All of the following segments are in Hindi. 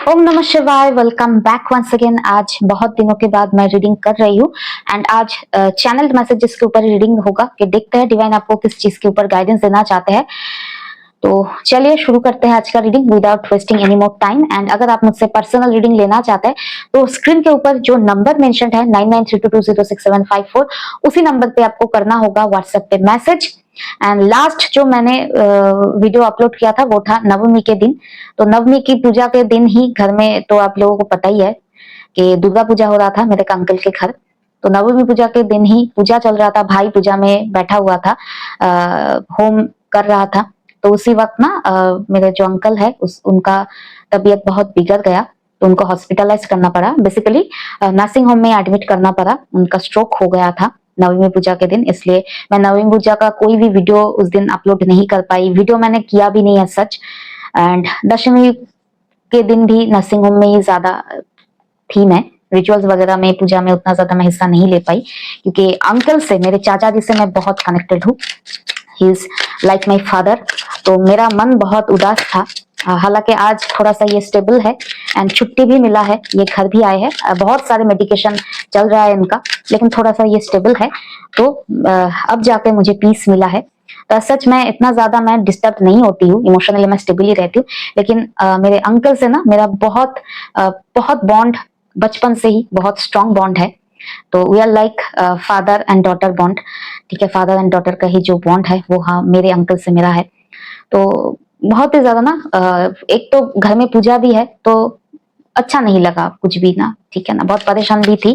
ओम नमः शिवाय। Welcome back once again. आज बहुत दिनों के बाद मैं रीडिंग कर रही हूँ एंड आज चैनल मैसेजेस के ऊपर रीडिंग होगा कि देखते हैं डिवाइन आपको किस चीज के ऊपर गाइडेंस देना चाहते हैं। तो चलिए शुरू करते हैं आज का reading without wasting any more time. And अगर आप मुझसे पर्सनल रीडिंग लेना चाहते हैं तो स्क्रीन के ऊपर जो नंबर मेंशन है 9932206754 उसी नंबर पे आपको करना होगा व्हाट्सएप पे मैसेज। एंड लास्ट जो मैंने वीडियो अपलोड किया था वो था नवमी के दिन। तो नवमी की पूजा के दिन ही घर में, तो आप लोगों को पता ही है कि दुर्गा पूजा हो रहा था मेरे अंकल के घर। तो नवमी पूजा के दिन ही पूजा चल रहा था, भाई पूजा में बैठा हुआ था, होम कर रहा था। तो उसी वक्त ना मेरे जो अंकल है उनका तबीयत बहुत बिगड़ गया, तो उनको हॉस्पिटलाइज करना पड़ा। बेसिकली नर्सिंग होम में एडमिट करना पड़ा, उनका स्ट्रोक हो गया था नवमी पूजा के दिन। इसलिए मैं नवमी पूजा का कोई भी वीडियो उस दिन अपलोड नहीं कर पाई, वीडियो मैंने किया भी नहीं है सच। एंड दशमी के दिन भी नर्सिंग होम में ही ज्यादा थी मैं, रिचुअल्स वगैरह में पूजा में उतना ज्यादा मैं हिस्सा नहीं ले पाई क्योंकि अंकल से, मेरे चाचा जी से मैं बहुत कनेक्टेड हूँ। He is like my father. तो मेरा मन बहुत उदास था। हालांकि आज थोड़ा सा ये स्टेबल है एंड छुट्टी भी मिला है, ये घर भी आए हैं, बहुत सारे मेडिकेशन चल रहा है इनका, लेकिन थोड़ा सा ये स्टेबल है। तो अब जाके मुझे पीस मिला है। तो सच में इतना ज्यादा मैं डिस्टर्ब नहीं होती हूँ, इमोशनली मैं स्टेबली रहती हूँ। लेकिन मेरे अंकल से ना मेरा बहुत बॉन्ड बचपन से ही बहुत स्ट्रॉन्ग बॉन्ड है। तो we are like father and daughter bond. ठीक है, फादर एंड डॉटर का ही जो बॉन्ड है वो हाँ मेरे अंकल से मेरा है। तो बहुत ही ज्यादा ना एक तो घर में पूजा भी है तो अच्छा नहीं लगा कुछ भी ना, ठीक है ना, बहुत परेशान भी थी।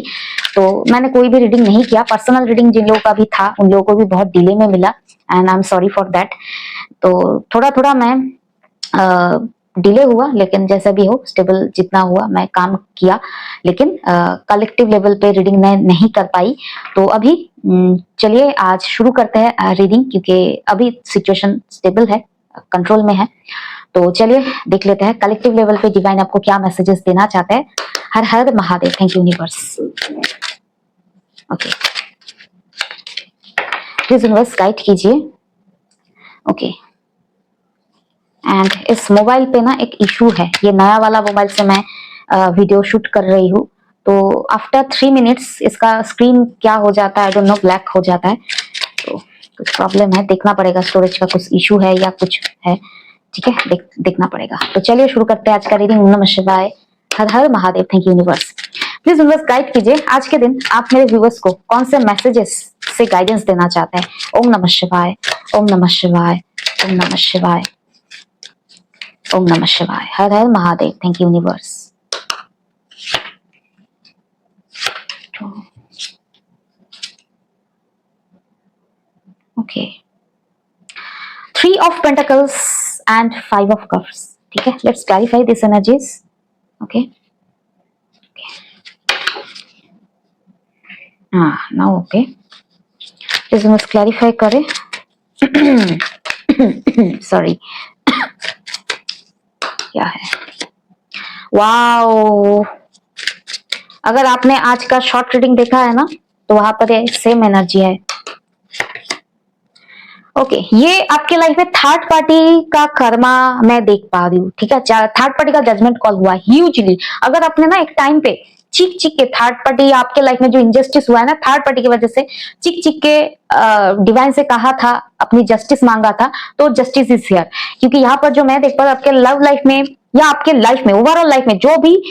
तो मैंने कोई भी रीडिंग नहीं किया। पर्सनल रीडिंग जिन लोगों का भी था उन लोगों को भी बहुत डिले में मिला and I am sorry for that. तो थोड़ा थोड़ा मैं डिले हुआ, लेकिन जैसा भी हो स्टेबल जितना हुआ मैं काम किया, लेकिन कलेक्टिव लेवल पे रीडिंग मैं नहीं कर पाई। तो अभी चलिए आज शुरू करते हैं रीडिंग, क्योंकि अभी सिचुएशन स्टेबल है, कंट्रोल में है। तो चलिए देख लेते हैं कलेक्टिव लेवल पे डिवाइन आपको क्या मैसेजेस देना चाहते हैं। हर हर Mahadev. Thank you universe. Okay, please universe guide कीजिए। ओके, एंड इस मोबाइल पे ना एक इशू है, ये नया वाला मोबाइल से मैं वीडियो शूट कर रही हूँ। तो आफ्टर 3 मिनट्स इसका स्क्रीन क्या हो जाता है, आई डोंट नो, ब्लैक हो जाता है। तो कुछ प्रॉब्लम है, देखना पड़ेगा, स्टोरेज का कुछ इशू है या कुछ है, ठीक है, देखना पड़ेगा। तो चलिए शुरू करते हैं आज का रीडिंग। ओम नमः शिवाय। हर हर Mahadev. Thank you universe. Please universe guide कीजिए आज के दिन आप मेरे व्यूवर्स को कौन से मैसेजेस से गाइडेंस देना चाहते हैं। ओम नमः शिवाय, ओम नमः शिवाय, ओम नमः शिवाय, ओम नमः शिवाय। हर हर Mahadev. Thank you universe. Okay, 3 of pentacles and 5 of cups. ठीक है, let's clarify this energies. Okay, हाँ now okay, please must clarify करें। सॉरी, क्या है? वाओ, अगर आपने आज का शॉर्ट रीडिंग देखा है ना तो वहां पर सेम एनर्जी है। ओके, ये आपके लाइफ में थर्ड पार्टी का कर्मा मैं देख पा रही हूँ। ठीक है, थर्ड पार्टी का जजमेंट कॉल हुआ ह्यूजली। अगर आपने ना एक टाइम पे चीख चीख के थर्ड पार्टी, आपके लाइफ में जो इंजस्टिस हुआ है ना थर्ड पार्टी की वजह से, चीख चीख के डिवाइन से कहा था, अपनी जस्टिस मांगा था, तो जस्टिस इज हियर। क्योंकि यहाँ पर जो मैं देख पा रही हूँ आपके लव लाइफ में या आपके लाइफ में, ओवरऑल लाइफ में जो भी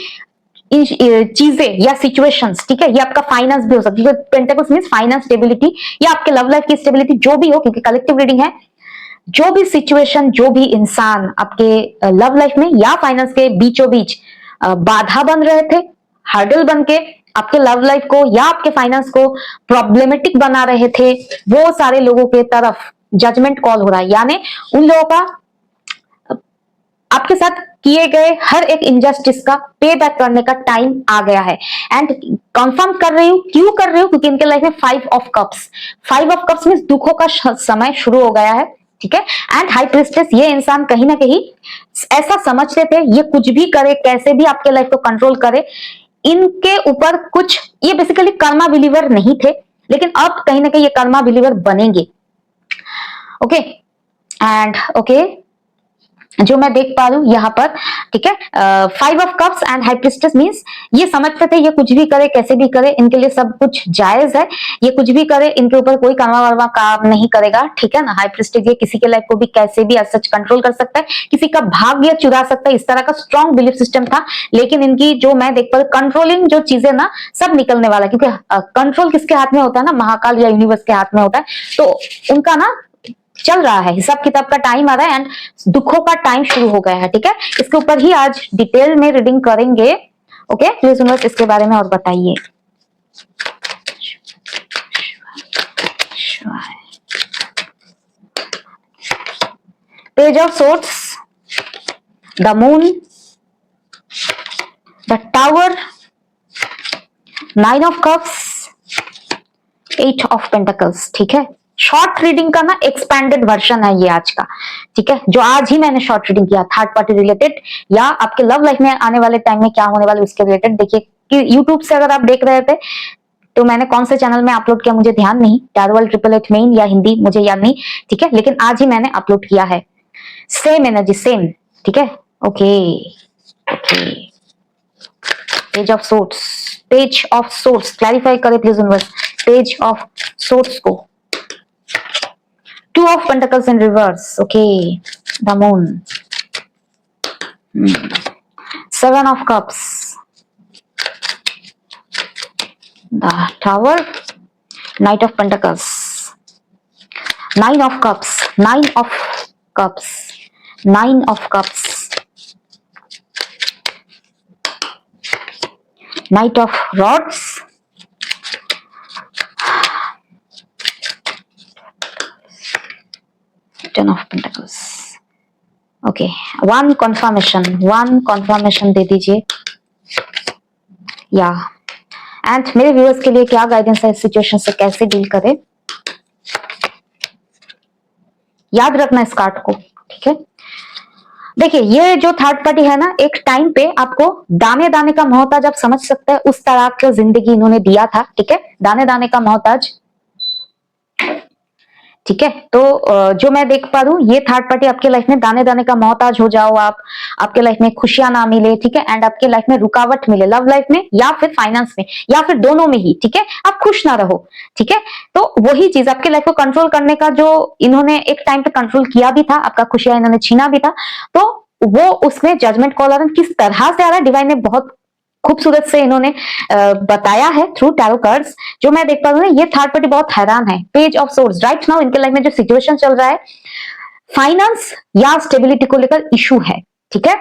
चीजें या सिचुएशंस, ठीक है, ये आपका फाइनेंस भी हो सकती है, पेंटेकल्स मींस फाइनेंस स्टेबिलिटी, या आपके लव लाइफ की स्टेबिलिटी, जो भी हो, क्योंकि कलेक्टिव रीडिंग है। जो भी सिचुएशन, जो भी इंसान आपके लव लाइफ में या फाइनेंस के बीचों बीच बाधा बन रहे थे, हर्डल बन के आपके लव लाइफ को या आपके फाइनेंस को प्रॉब्लमेटिक बना रहे थे, वो सारे लोगों के तरफ जजमेंट कॉल हो रहा है। यानी उन लोगों का आपके साथ किए गए हर एक इनजस्टिस का पे बैक करने का टाइम आ गया है। एंड कंफर्म कर रही हूं, क्यों कर रही हूं, क्योंकि इनके लाइफ में 5 of cups, 5 of cups means दुखों का समय शुरू हो गया है। ठीक है, एंड हाई प्रिस्टेस, ये इंसान कहीं ना कहीं ऐसा समझते थे ये कुछ भी करे, कैसे भी आपके लाइफ को कंट्रोल करे, इनके ऊपर कुछ, ये बेसिकली कर्मा बिलीवर नहीं थे, लेकिन अब कहीं ना कहीं ये कर्मा बिलीवर बनेंगे। ओके, एंड ओके, जो मैं देख पा रही हूँ यहाँ पर, ठीक है। 5 of cups and high priestess means ये समझते थे ये कुछ भी करे कैसे भी करे इनके लिए सब कुछ जायज है, ये कुछ भी करे इनके ऊपर कोई कर्मा वर्मा काम नहीं करेगा, ठीक है ना। हाई प्रीस्टेस ये किसी के लाइफ को भी कैसे भी सच कंट्रोल कर सकता है, किसी का भाग्य चुरा सकता है, इस तरह का स्ट्रॉन्ग बिलीफ सिस्टम था। लेकिन इनकी जो मैं देख पा रही कंट्रोलिंग जो चीजें ना सब निकलने वाला, क्योंकि कंट्रोल किसके हाथ में होता है ना, महाकाल या यूनिवर्स के हाथ में होता है। तो उनका ना चल रहा है, हिसाब किताब का टाइम आ रहा है एंड दुखों का टाइम शुरू हो गया है, ठीक है। इसके ऊपर ही आज डिटेल में रीडिंग करेंगे। ओके प्लीज यूनिवर्स इसके बारे में और बताइए। Page of swords, the moon, the tower, 9 of cups, 8 of pentacles, ठीक है। शॉर्ट रीडिंग का ना एक्सपेंडेड वर्जन है ये आज का, ठीक है, जो आज ही मैंने शॉर्ट रीडिंग किया, थर्ड पार्टी रिलेटेड या आपके लव लाइफ में आने वाले टाइम में क्या होने वाला उसके रिलेटेड। देखिए कि यूट्यूब से अगर आप देख रहे थे तो मैंने कौन से चैनल में अपलोड किया मुझे ध्यान नहीं, टैरोवर्ल्ड 888 मेन या हिंदी मुझे याद नहीं, ठीक है, लेकिन आज ही मैंने अपलोड किया है। सेम एनर्जी सेम, ठीक है। Okay okay page of swords, page of swords clarify करें please universe, page of swords को। 2 of pentacles in reverse, okay, the moon, 7 of cups, the tower, knight of pentacles, 9 of cups, 9 of cups, 9 of cups, knight of rods, Ten of Pentacles. Okay, one confirmation दे दीजिए या एंड मेरे व्यूअर्स के लिए क्या गाइडेंस है इस सिचुएशन से, कैसे डील करें। याद रखना इस कार्ड को, ठीक है। देखिए ये जो थर्ड पार्टी है ना, एक टाइम पे आपको दाने दाने का मोहताज आप समझ सकते हैं, उस तरह की जिंदगी इन्होंने दिया था, ठीक है, दाने दाने का मोहताज, ठीक है। तो जो मैं देख पा रही हूँ ये थर्ड पार्टी आपके लाइफ में दाने दाने का मोहताज हो जाओ आप, आपके लाइफ में खुशियां ना मिले, ठीक है, एंड आपके लाइफ में रुकावट मिले, लव लाइफ में या फिर फाइनेंस में या फिर दोनों में ही, ठीक है, आप खुश ना रहो, ठीक है। तो वही चीज आपके लाइफ को कंट्रोल करने का जो इन्होंने एक टाइम पे कंट्रोल किया भी था, आपका खुशियां इन्होंने छीना भी था, तो वो उसमें जजमेंट कॉल आ रहा है किस तरह से आ रहा है, डिवाइन ने बहुत खूबसूरत से इन्होंने बताया है थ्रू टैरो कार्ड्स। जो मैं देख पा रही हूँ ये थर्ड पार्टी बहुत हैरान है। Page of swords, right now इनके लाइफ में जो सिचुएशन चल रहा है फाइनेंस या स्टेबिलिटी को लेकर इशू है, ठीक है।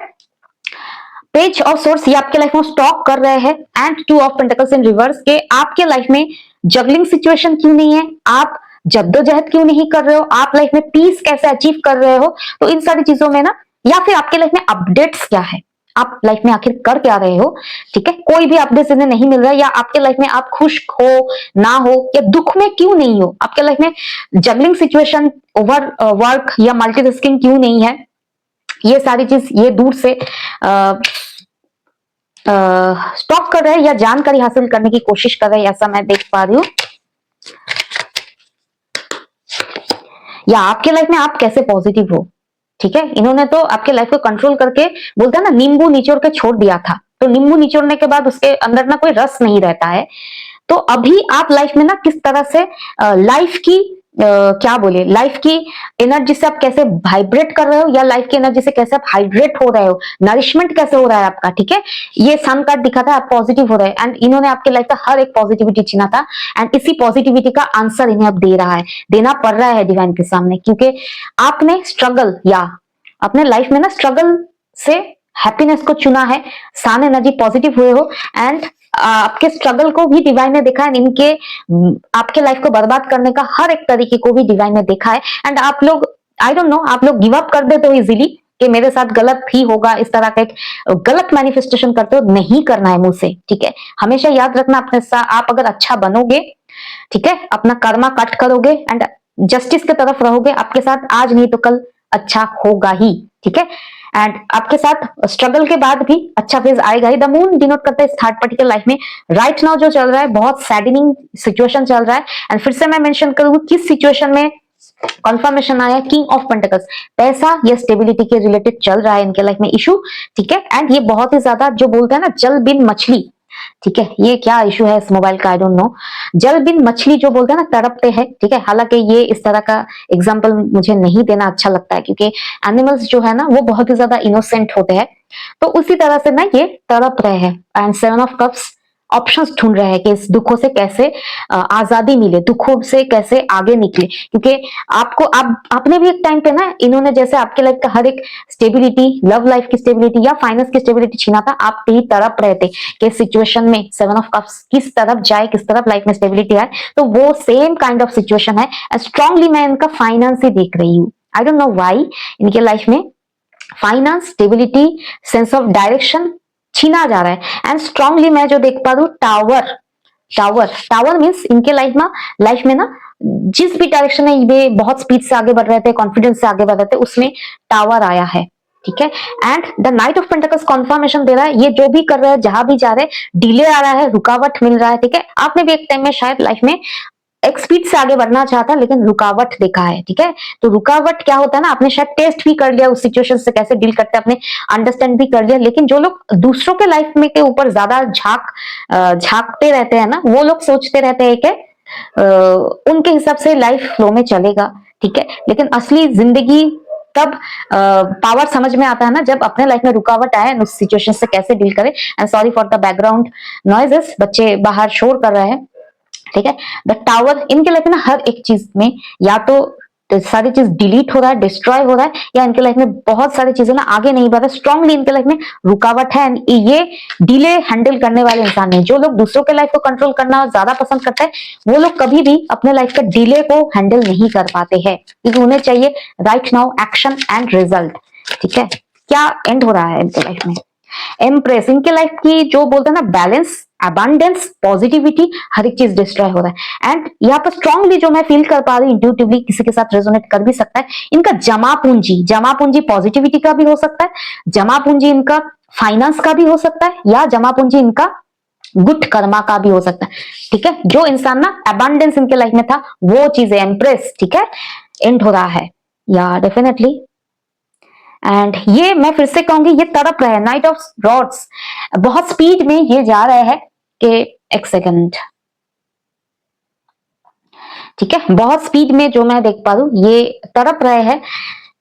पेज ऑफ सोर्ड्स ये आपके लाइफ में स्टॉक कर रहे हैं and 2 of pentacles in reverse के आपके लाइफ में जगलिंग सिचुएशन क्यों नहीं है, आप जद्दोजहद क्यों नहीं कर रहे हो, आप लाइफ में पीस कैसे अचीव कर रहे हो, तो इन सारी चीजों में ना, या फिर आपके लाइफ में अपडेट्स क्या है, आप लाइफ में आखिर कर क्या रहे हो, ठीक है। कोई भी अपडेट इन्हें नहीं मिल रहा है, या आपके लाइफ में आप खुश हो ना हो या दुख में क्यों नहीं हो, आपके लाइफ में जगलिंग सिचुएशन, ओवर वर्क या मल्टीटास्किंग क्यों नहीं है, ये सारी चीज ये दूर से स्टॉप कर रहे हैं या जानकारी हासिल करने की कोशिश कर रहे हैं, ऐसा मैं देख पा रही हूँ। या आपके लाइफ में आप कैसे पॉजिटिव हो, ठीक है। इन्होंने तो आपके लाइफ को कंट्रोल करके बोलता है ना, नींबू निचोड़ के छोड़ दिया था, तो नींबू निचोड़ने के बाद उसके अंदर ना कोई रस नहीं रहता है। तो अभी आप लाइफ में ना किस तरह से लाइफ की क्या बोले, लाइफ की एनर्जी से आप कैसे वाइब्रेट कर रहे हो, या लाइफ की एनर्जी से कैसे आप हाइड्रेट हो रहे हो, नरिशमेंट कैसे हो रहा है आपका, ठीक है। ये सन कार्ड दिखा था, आप पॉजिटिव हो रहे हैं एंड इन्होंने आपके लाइफ का हर एक पॉजिटिविटी छीना था एंड इसी पॉजिटिविटी का आंसर इन्हें अब दे रहा है, देना पड़ रहा है डिवाइन के सामने, क्योंकि आपने स्ट्रगल या अपने लाइफ में ना स्ट्रगल से हैप्पीनेस को चुना है, सन एनर्जी पॉजिटिव हुए हो एंड आपके स्ट्रगल को भी डिवाइन ने देखा है, इनके आपके लाइफ को बर्बाद करने का हर एक तरीके को भी डिवाइन ने देखा है एंड आप लोग आई डोंट नो, आप लोग गिव अप कर देते हो इजीली कि मेरे साथ गलत ही होगा, इस तरह का एक गलत मैनिफेस्टेशन करते हो, नहीं करना है मुंह से, ठीक है। हमेशा याद रखना अपने साथ, आप अगर अच्छा बनोगे, ठीक है, अपना कर्मा कट करोगे एंड जस्टिस की तरफ रहोगे, आपके साथ आज नहीं तो कल अच्छा होगा ही, ठीक है। एंड आपके साथ स्ट्रगल के बाद भी अच्छा फेज आएगा ही। द मून डिनोट करता है इस थर्ड पार्टी के लाइफ में राइट नाउ जो चल रहा है बहुत सैडनिंग सिचुएशन चल रहा है एंड फिर से मैं मेंशन करूंगी किस सिचुएशन में कॉन्फर्मेशन आया किंग ऑफ पेंटिकल्स, पैसा या स्टेबिलिटी के रिलेटेड चल रहा है इनके लाइफ में इशू, ठीक है। एंड ये बहुत ही ज्यादा जो बोलते हैं ना जल बिन मछली, ठीक है, ये क्या इशू है इस मोबाइल का आई डोंट नो। जल बिन मछली जो बोलते हैं ना तड़पते हैं, ठीक है। हालांकि ये इस तरह का एग्जाम्पल मुझे नहीं देना अच्छा लगता है क्योंकि एनिमल्स जो है ना वो बहुत ही ज्यादा इनोसेंट होते हैं, तो उसी तरह से ना ये तड़प रहे हैं। And seven of cups options ढूंढ रहे हैं कि इस दुखों से कैसे आजादी मिले, दुखों से कैसे आगे निकले, क्योंकि आपको आपने भी एक टाइम पे ना इन्होंने जैसे आपके लाइफ का हर एक स्टेबिलिटी, लव लाइफ की स्टेबिलिटी या फाइनेंस की स्टेबिलिटी छीना था, आप भी तड़प रहे थे कि सिचुएशन में सेवन ऑफ कप्स किस तरफ जाए, किस तरफ लाइफ में स्टेबिलिटी आए, तो वो सेम काइंड ऑफ सिचुएशन है। स्ट्रांगली मैं इनका फाइनेंस ही देख रही हूँ, आई डोंट नो व्हाई इनके लाइफ में finance, stability, sense of direction छीना जा रहा है। एंड स्ट्रांगली मैं जो देख पा रही हूँ टावर, टावर मीन्स इनके लाइफ में ना जिस भी डायरेक्शन में ये बहुत स्पीड से आगे बढ़ रहे थे, कॉन्फिडेंस से आगे बढ़ रहे थे, उसमें टावर आया है, ठीक है। And the knight of pentacles confirmation दे रहा है ये जो भी कर रहे हैं, जहां भी जा रहे हैं, डिले आ रहा है, रुकावट मिल रहा है, ठीक है। आपने भी एक टाइम में शायद लाइफ में एक स्पीड से आगे बढ़ना चाहता लेकिन रुकावट देखा है, ठीक है। तो रुकावट क्या होता है ना, आपने शायद टेस्ट भी कर लिया उस सिचुएशन से कैसे डील करते हैं, आपने अंडरस्टैंड भी कर लिया, लेकिन जो लोग दूसरों के लाइफ में के ऊपर ज्यादा झांकते रहते हैं ना, वो लोग सोचते रहते हैं कि उनके हिसाब से लाइफ फ्लो में चलेगा, ठीक है। लेकिन असली जिंदगी तब पावर समझ में आता है ना जब अपने लाइफ में रुकावट आए, उस सिचुएशन से कैसे डील करें। And sorry for the background noises, बच्चे बाहर शोर कर रहे हैं, ठीक है। द टावर इनके लाइफ में ना हर एक चीज में या तो सारी चीज डिलीट हो रहा है, डिस्ट्रॉय हो रहा है, या इनके लाइफ में बहुत सारी चीजें ना आगे नहीं बढ़ रहा। स्ट्रांगली इनके लाइफ में रुकावट है। ये डिले हैंडल करने वाले इंसान नहीं, जो लोग दूसरों के लाइफ को कंट्रोल करना ज्यादा पसंद करते हैं, वो लोग कभी भी अपने लाइफ के डिले को हैंडल नहीं कर पाते हैं, क्योंकि उन्हें चाहिए right now action and result, ठीक है। क्या एंड हो रहा है इनके लाइफ में, एम्प्रेस इनके लाइफ की जो बोलते हैं ना बैलेंस, अबंडेंस, पॉजिटिविटी, हर एक चीज डिस्ट्रॉय हो रहा है। एंड यहाँ पर स्ट्रांगली जो मैं फील कर पा रही हूँ, इंट्यूटिवली किसी के साथ रेजोनेट कर भी सकता है, इनका जमा पूंजी पॉजिटिविटी का भी हो सकता है, जमा पूंजी इनका फाइनेंस का भी हो सकता है, या जमा पूंजी इनका गुड कर्मा का भी हो सकता है, ठीक है। जो इंसान ना अबंडेंस इनके लाइफ में था वो चीज है एम्प्रेस, ठीक है, एंड हो रहा है या डेफिनेटली। एंड ये मैं फिर से कहूंगी ये तड़प रहे हैं, नाइट ऑफ रॉड्स, बहुत स्पीड में ये जा रहे हैं कि एक सेकंड, ठीक है, बहुत स्पीड में जो मैं देख पा रही हूं ये तड़प रहे हैं,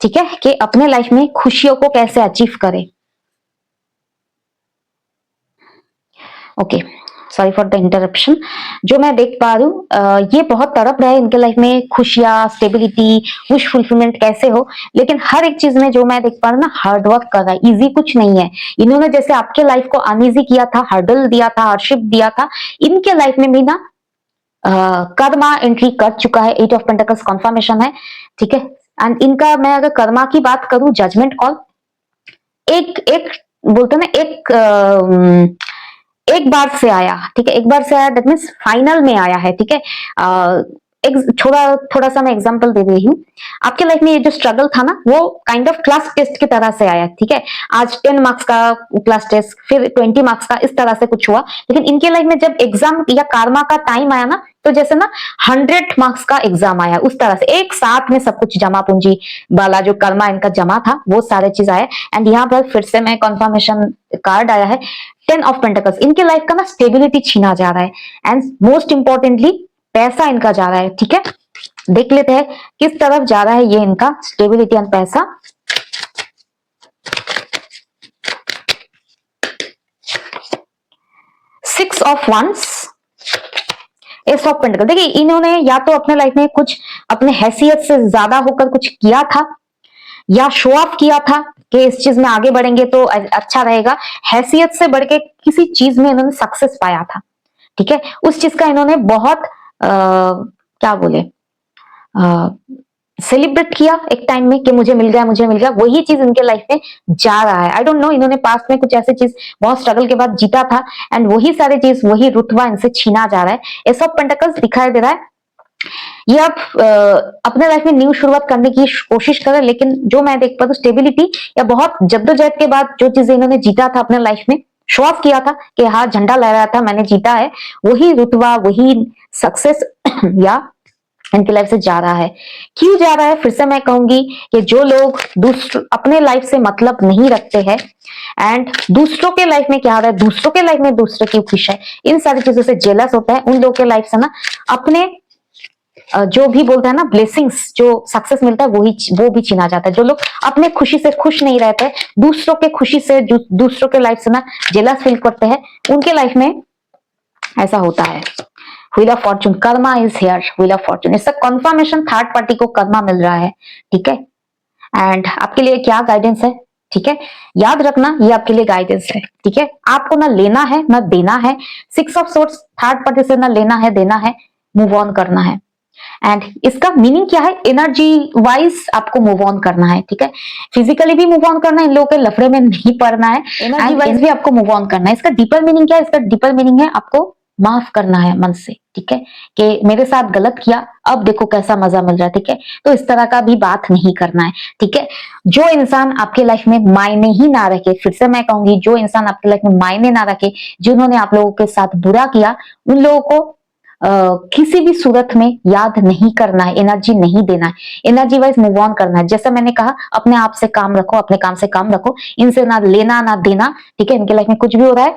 ठीक है, कि अपने लाइफ में खुशियों को कैसे अचीव करें। Okay, sorry for the interruption. जो मैं देख पा रही हूँ ये बहुत तड़प रहा है इनके लाइफ में, खुशियां, स्टेबिलिटी, विश फुलफिलमेंट कैसे हो, लेकिन हर एक चीज में जो मैं देख पा रही हूँ ना हार्ड वर्क कर रहा है, इजी कुछ नहीं है। इन्होंने जैसे आपके लाइफ को अनइजी किया था, हर्डल दिया था, हार्डशिप दिया था, इनके लाइफ में भी ना कर्मा एंट्री कर चुका है। 8 ऑफ पेंटिकल्स कॉन्फर्मेशन है, ठीक है। एंड इनका मैं अगर कर्मा की बात करूं, जजमेंट कॉल एक बोलते ना एक बार से आया, ठीक है, एक बार से आया, दैट मीन्स फाइनल में आया है, ठीक है। एक थोड़ा सा मैं एग्जांपल दे रही हूँ। आपके लाइफ में ये जो स्ट्रगल था ना वो काइंड ऑफ क्लास टेस्ट की तरह से आया, ठीक है। आज 10 मार्क्स का क्लास टेस्ट, फिर 20 मार्क्स का, इस तरह से कुछ हुआ। लेकिन इनके लाइफ में जब एग्जाम या कारमा का टाइम आया ना, तो जैसे ना 100 मार्क्स का एग्जाम आया, उस तरह से एक साथ में सब कुछ जमा पूंजी वाला जो कर्मा इनका जमा था वो सारे चीज आए। एंड यहाँ पर फिर से मैं कंफर्मेशन कार्ड आया है 10 ऑफ पेंटिकल्स, इनके लाइफ का ना स्टेबिलिटी छीना जा रहा है। एंड मोस्ट इंपॉर्टेंटली पैसा इनका जा रहा है, ठीक है। देख लेते हैं किस तरफ जा रहा है ये इनका स्टेबिलिटी एंड पैसा। 6 of wands, ace of pentacle. देखिए इन्होंने या तो अपने लाइफ में कुछ अपने हैसियत से ज्यादा होकर कुछ किया था, या शो ऑफ किया था कि इस चीज में आगे बढ़ेंगे तो अच्छा रहेगा। हैसियत से बढ़ के किसी चीज में इन्होंने सक्सेस पाया था, ठीक है। उस चीज का इन्होंने बहुत क्या बोले सेलिब्रेट किया एक टाइम में कि मुझे मिल गया, वही चीज इनके लाइफ में जा रहा है। आई डोंट नो, इन्होंने पास्ट में कुछ ऐसी चीज बहुत स्ट्रगल के बाद जीता था, एंड वही सारी चीज, वही रुतबा इनसे छीना जा रहा है। एस ऑफ पेंटिकल्स दिखाई दे रहा है ये आप अपने लाइफ में न्यू शुरुआत करने की कोशिश करें, लेकिन जो मैं देख पा रही हूँ स्टेबिलिटी या बहुत जद्दोजहद के बाद जो चीजें इन्होंने जीता था अपने लाइफ में, शो ऑफ किया था कि हाँ झंडा लहराया था, मैंने जीता है, वही रुतबा, वही सक्सेस या इनकी लाइफ से जा रहा है। क्यों जा रहा है? फिर से मैं कहूंगी कि जो लोग अपने लाइफ से मतलब नहीं रखते हैं एंड दूसरों के लाइफ में क्या हो रहा है, दूसरों के लाइफ में दूसरों की खुश है, इन सारी चीजों से जेलस होता है, उन लोगों के लाइफ से ना अपने जो भी बोलते हैं ना ब्लेसिंग्स, जो सक्सेस मिलता है वो भी छीना जाता है। जो लोग अपने खुशी से खुश नहीं रहते, दूसरों के खुशी से, दूसरों के लाइफ से ना जेलस फील करते हैं, उनके लाइफ में ऐसा होता है। Wheel of Fortune, Karma is here, wheel of Fortune, इसका कंफर्मेशन थर्ड पार्टी को कर्मा मिल रहा है, ठीक है। एंड आपके लिए क्या गाइडेंस है, ठीक है, याद रखना ये आपके लिए गाइडेंस है, ठीक है। आपको ना लेना है ना देना है। 6 ऑफ सोर्ड्स, थर्ड पार्टी से ना लेना है देना है, मूव ऑन करना है। एंड इसका मीनिंग क्या है, एनर्जी वाइज आपको मूव ऑन करना है, ठीक है। फिजिकली भी मूव ऑन करना है, इन लोगों के लफड़े में नहीं पड़ना है, एनर्जी वाइज भी आपको मूव ऑन करना है। इसका डीपर मीनिंग क्या है? इसका डीपर मीनिंग है आपको माफ करना है मन से, ठीक है, कि मेरे साथ गलत किया, अब देखो कैसा मजा मिल रहा है, ठीक है। तो इस तरह का भी बात नहीं करना है, ठीक है। जो इंसान आपके लाइफ में मायने ही ना रखे, फिर से मैं कहूंगी, जो इंसान आपके लाइफ में मायने ना रखे, जिन्होंने आप लोगों के साथ बुरा किया, उन लोगों को किसी भी सूरत में याद नहीं करना है, एनर्जी नहीं देना है, एनर्जी वाइज मूव ऑन करना है। जैसा मैंने कहा, अपने आप से काम रखो, अपने काम से काम रखो, इनसे ना लेना ना देना, ठीक है। इनके लाइफ में कुछ भी हो रहा है,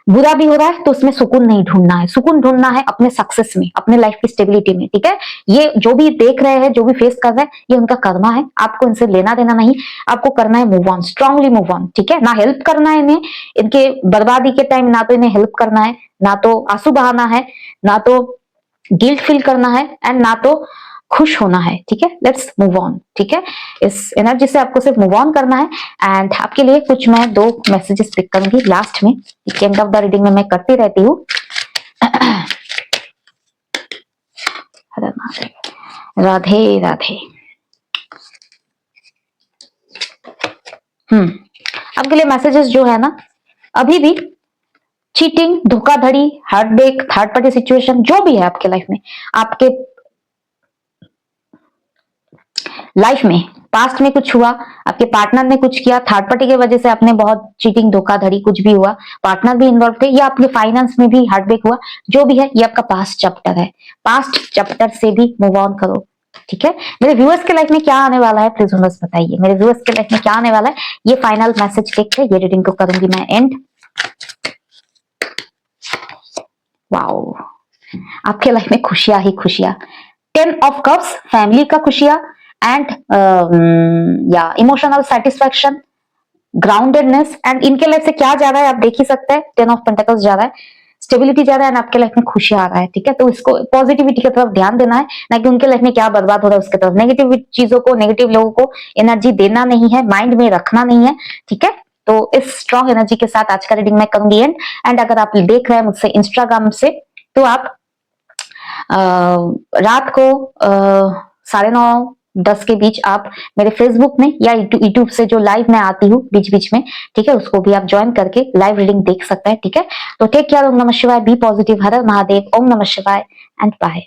बुरा भी हो रहा है, तो उसमें सुकून नहीं ढूंढना है, सुकून ढूंढना है अपने सक्सेस में, अपने लाइफ की स्टेबिलिटी में, ठीक है। ये जो भी देख रहे हैं, जो भी फेस कर रहे हैं, ये उनका कर्मा है, आपको इनसे लेना देना नहीं, आपको करना है move on, strongly move on, ठीक है। ना हेल्प करना है इन्हें, इनके बर्बादी के टाइम ना तो इन्हें हेल्प करना है, ना तो आंसू बहाना है, ना तो गिल्ट फील करना है, एंड ना तो खुश होना है, ठीक है। लेट्स मूव ऑन, ठीक है। इस एनर्जी से आपको सिर्फ मूव ऑन करना है। एंड आपके लिए कुछ मैं 2 मैसेजेस पिक करूंगी लास्ट में, एंड ऑफ द रीडिंग में मैं करती रहती हूँ। राधे राधे। आपके लिए मैसेजेस जो है ना, अभी भी चीटिंग, धोखाधड़ी, heart break, third party situation, जो भी है आपके लाइफ में, आपके लाइफ में पास्ट में कुछ हुआ, आपके पार्टनर ने कुछ किया, थर्ड पार्टी की वजह से आपने बहुत चीटिंग, धोखाधड़ी कुछ भी हुआ, पार्टनर भी इन्वॉल्व थे, या आपके फाइनेंस में भी हार्ट ब्रेक हुआ, जो भी है, ये आपका पास्ट चैप्टर है। पास्ट चैप्टर से भी मूव ऑन करो, ठीक है। मेरे व्यूअर्स के लाइफ में क्या आने वाला है, प्लीज बस बताइए, मेरे व्यूअर्स के लाइफ में क्या आने वाला है, ये फाइनल मैसेज देख के ये रीडिंग को करूंगी मैं एंड। वाओ, आपके लाइफ में खुशियां ही खुशियां, 10 ऑफ कप्स, फैमिली का खुशियां, एंड या इमोशनल सेटिस्फैक्शन, ग्राउंडेडनेस, एंड इनके लाइफ से क्या जा रहा है आप देख ही सकते हैं, 10 ऑफ पेंटिकल्स जा रहा है, स्टेबिलिटी जा रहा है, एंड आपके लाइफ में खुशी आ रहा है, ठीक है। तो इसको पॉजिटिविटी की तरफ ध्यान देना है, ना कि उनके लाइफ में क्या बर्बाद हो रहा है उसके तरफ। नेगेटिव चीजों को, नेगेटिव लोगों को एनर्जी देना नहीं है, माइंड में रखना नहीं है, ठीक है। तो इस स्ट्रॉन्ग एनर्जी के साथ आज का रीडिंग मैं करूंगी एंड अगर आप देख रहे हैं मुझसे इंस्टाग्राम से, तो आप रात को 9:30-10 के बीच आप मेरे फेसबुक में या यूट्यूब से जो लाइव मैं आती हूँ बीच बीच में, ठीक है, उसको भी आप ज्वाइन करके लाइव रीडिंग देख सकते हैं, ठीक है। तो टेक केयर, ओम नमः शिवाय, बी पॉजिटिव, हर हर महादेव, ओम नमः शिवाय एंड बाय।